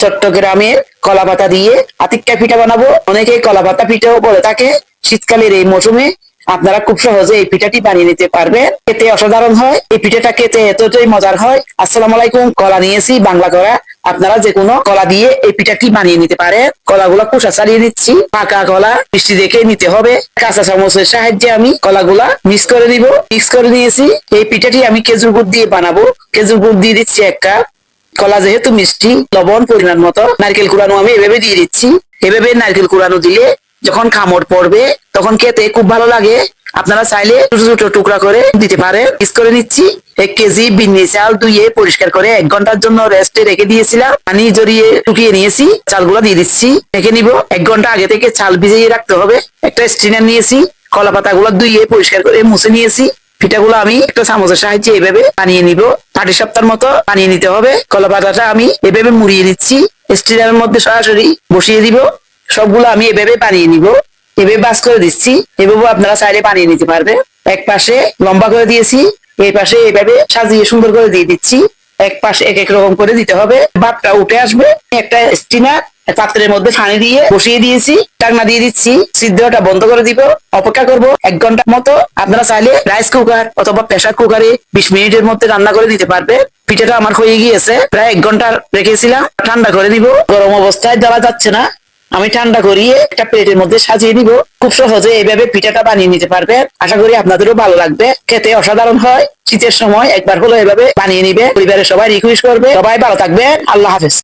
চট্টগ্রামের কলা পাতা দিয়ে আতিক্কা পিঠা বানাবো। অনেকে কলা পাতা পিঠাও বলে থাকে। শীতকালের এই মৌসুমে আপনারা খুব সহজে এই পিঠাটি বানিয়ে নিতে পারবেন। খেতে অসাধারণ হয়। এই পিঠাটা খেতে এতটাই মজার হয়। আসসালামু আলাইকুম। কলা নিয়েছি, বাংলা কলা। আপনারা যে কোনো কলা দিয়ে এই পিঠাটি বানিয়ে নিতে পারেন। কলাগুলা খোসা ছাড়িয়ে নিচ্ছি। পাকা কলা মিষ্টি দেখে নিতে হবে। কাঁচা চামচের সাহায্যে আমি কলাগুলা মিক্স করে দিব। মিক্স করে নিয়েছি। এই পিঠাটি আমি খেজুর গুড় দিয়ে বানাবো। খেজুর গুড় দিয়ে দিচ্ছি 1 কাপ। কলা যেহেতু মিষ্টি, লবণ পরিমাণ মতো, নারকেল কুড়ানো আমি এভাবে দিয়ে দিচ্ছি। এভাবে নারকেল কুড়ানো দিলে যখন কামড় পড়বে তখন খেতে খুব ভালো লাগে। আপনারা চাইলে ছোট ছোট টুকরা করে দিতে পারেন। মিক্স করে নিচ্ছি। 1 কেজি বিন্নি চাল ধুয়ে পরিষ্কার করে 1 ঘন্টার জন্য রেস্টে রেখে দিয়েছিলাম। পানি জড়িয়ে শুকিয়ে নিয়েছি। চালগুলো দিয়ে দিচ্ছি। রেখে নিব। 1 ঘন্টা আগে থেকে চাল ভিজিয়ে রাখতে হবে। একটা স্ট্রেনার নিয়েছি। কলা পাতাগুলো ধুয়ে পরিষ্কার করে মুছে নিয়েছি। পিঠাগুলো আমি একটা চামচের সাহায্যে এভাবে বানিয়ে নিব। পাটি সপ্তাহের মতো বানিয়ে নিতে হবে। কলা পাতাটা আমি এভাবে মুড়িয়ে দিচ্ছি। স্ট্রেনারের মধ্যে সরাসরি বসিয়ে দিব। সবগুলো আমি এভাবে বানিয়ে নিব। এভাবে বাস করে দিচ্ছি। এভাবে আপনারা চাইলে বানিয়ে নিতে পারবে। এক পাশে লম্বা করে দিয়েছি, এই পাশে এভাবে সাজিয়ে সুন্দর করে দিয়ে দিচ্ছি। এক পাশে এক এক রকম করে দিতে হবে। ভাতটা উঠে আসবে। একটা স্টিমার পাত্রের মধ্যে পানি দিয়ে বসিয়ে দিয়েছি। ঢাকনা দিয়ে দিচ্ছি। সিদ্ধটা বন্ধ করে দিব। অপেক্ষা করব 1 ঘন্টার মতো। আপনারা চাইলে রাইস কুকার অথবা প্রেসার কুকারে 20 মিনিটের মধ্যে রান্না করে দিতে পারবে। পিঠাটা আমার হয়ে গিয়েছে। প্রায় 1 ঘন্টা রেখেছিলাম। ঠান্ডা করে দিব। গরম অবস্থায় দেওয়া যাচ্ছে না। আমি ঠান্ডা করিয়ে একটা প্লেটের মধ্যে সাজিয়ে দিব। খুব সহজে এইভাবে পিঠাটা বানিয়ে নিতে পারবেন। আশা করি আপনাদেরও ভালো লাগবে। খেতে অসাধারণ হয়। শীতের সময় একবার হলো এভাবে বানিয়ে নিবে। পরিবারের সবাই রিকোয়েস্ট করবে। সবাই ভালো থাকবেন। আল্লাহ হাফেজ।